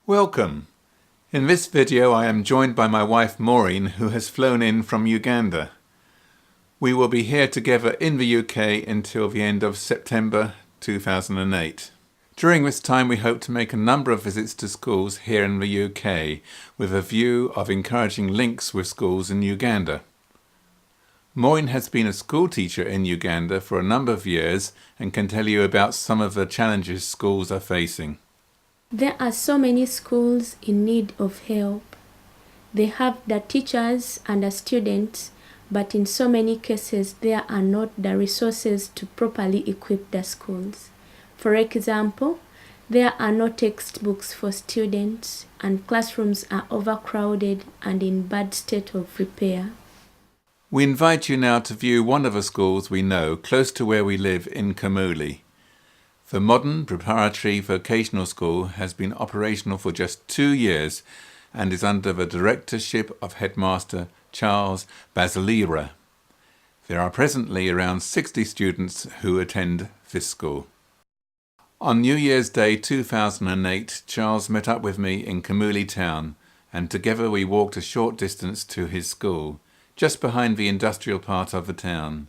Welcome! In this video I am joined by my wife Moureen, who has flown in from Uganda. We will be here together in the UK until the end of September 2008. During this time we hope to make a number of visits to schools here in the UK with a view of encouraging links with schools in Uganda. Moureen has been a school teacher in Uganda for a number of years and can tell you about some of the challenges schools are facing. There are so many schools in need of help. They have the teachers and the students, but in so many cases there are not the resources to properly equip the schools. For example, there are no textbooks for students and classrooms are overcrowded and in bad state of repair. We invite you now to view one of the schools we know close to where we live in Kamuli. The modern Preparatory Vocational School has been operational for just 2 years and is under the directorship of Headmaster Charles Basilira. There are presently around 60 students who attend this school. On New Year's Day 2008, Charles met up with me in Kamuli town and together we walked a short distance to his school, just behind the industrial part of the town.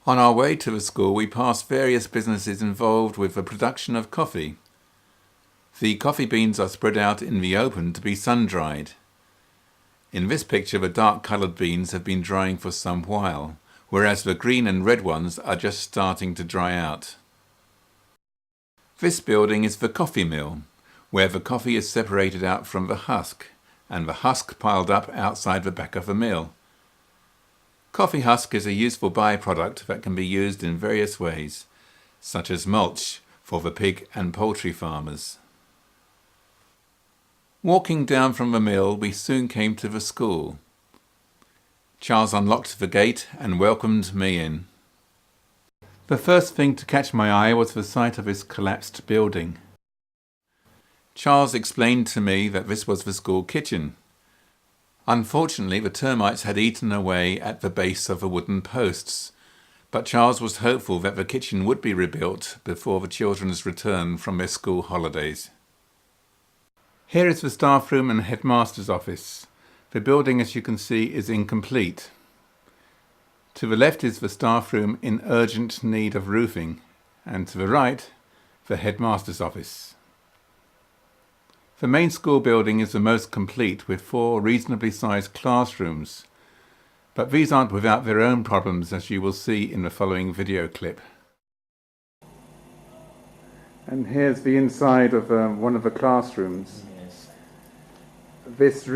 On our way to the school we passed various businesses involved with the production of coffee. The coffee beans are spread out in the open to be sun-dried. In this picture the dark-coloured beans have been drying for some while, whereas the green and red ones are just starting to dry out. This building is the coffee mill, where the coffee is separated out from the husk, and the husk piled up outside the back of the mill. Coffee husk is a useful byproduct that can be used in various ways, such as mulch for the pig and poultry farmers. Walking down from the mill, we soon came to the school. Charles unlocked the gate and welcomed me in. The first thing to catch my eye was the sight of this collapsed building. Charles explained to me that this was the school kitchen. Unfortunately, the termites had eaten away at the base of the wooden posts, but Charles was hopeful that the kitchen would be rebuilt before the children's return from their school holidays. Here is the staff room and headmaster's office. The building, as you can see, is incomplete. To the left is the staff room in urgent need of roofing, and to the right, the headmaster's office. The main school building is the most complete with 4 reasonably sized classrooms, but these aren't without their own problems, as you will see in the following video clip. And here's the inside of one of the classrooms. Yes. This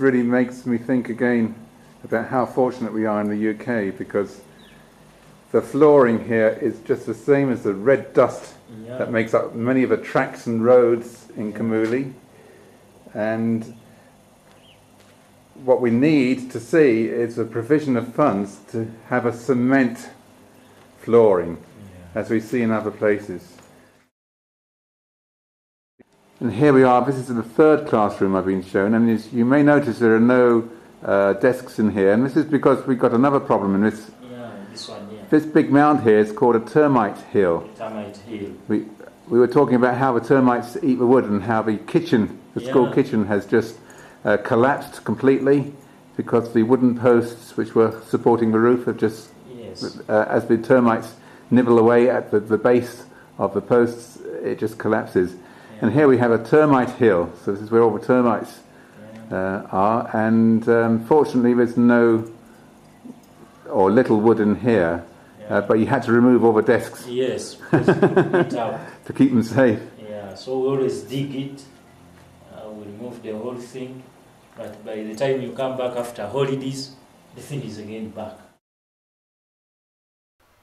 really makes me think again about how fortunate we are in the UK, because the flooring here is just the same as the red dust that makes up many of the tracks and roads in Kamuli. And what we need to see is a provision of funds to have a cement flooring, as we see in other places. And here we are. This is the 3rd classroom I've been shown, and as you may notice there are no desks in here, and this is because we've got another problem in this. This one, yeah. This big mound here is called a termite hill. Termite hill. We were talking about how the termites eat the wood and how the kitchen, the school kitchen, has just collapsed completely because the wooden posts which were supporting the roof have just, as the termites nibble away at the base of the posts, it just collapses. Yeah. And here we have a termite hill, so this is where all the termites are, and fortunately there's no or little wood in here, but you had to remove all the desks. Yes, to keep them safe. Yeah, so we always dig it, we remove the whole thing, but by the time you come back after holidays, the thing is again back.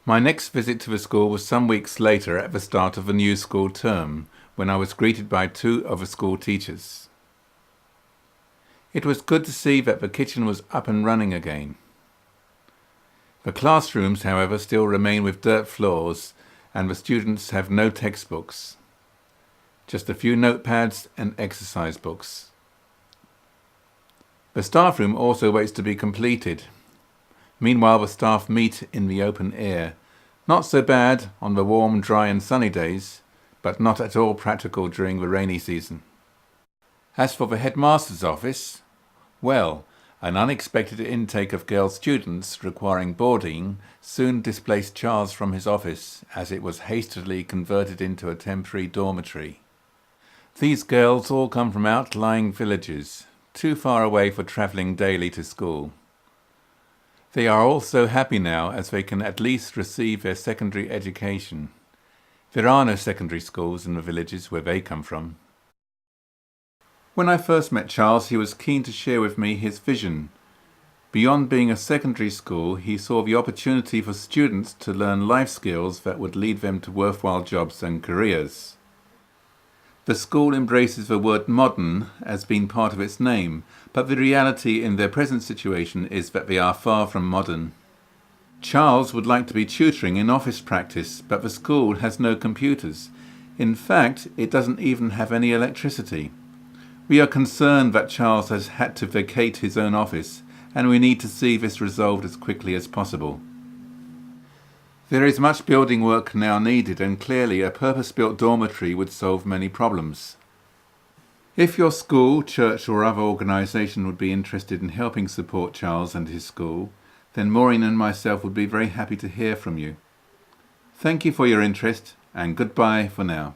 My next visit to the school was some weeks later at the start of the new school term, when I was greeted by 2 of the school teachers. It was good to see that the kitchen was up and running again. The classrooms, however, still remain with dirt floors and the students have no textbooks. Just a few notepads and exercise books. The staff room also waits to be completed. Meanwhile, the staff meet in the open air. Not so bad on the warm, dry and sunny days, but not at all practical during the rainy season. As for the headmaster's office, well, an unexpected intake of girl students requiring boarding soon displaced Charles from his office as it was hastily converted into a temporary dormitory. These girls all come from outlying villages, too far away for travelling daily to school. They are all so happy now as they can at least receive their secondary education. There are no secondary schools in the villages where they come from. When I first met Charles, he was keen to share with me his vision. Beyond being a secondary school, he saw the opportunity for students to learn life skills that would lead them to worthwhile jobs and careers. The school embraces the word modern as being part of its name, but the reality in their present situation is that they are far from modern. Charles would like to be tutoring in office practice, but the school has no computers. In fact, it doesn't even have any electricity. We are concerned that Charles has had to vacate his own office, and we need to see this resolved as quickly as possible. There is much building work now needed, and clearly a purpose-built dormitory would solve many problems. If your school, church or other organisation would be interested in helping support Charles and his school, then Moureen and myself would be very happy to hear from you. Thank you for your interest, and goodbye for now.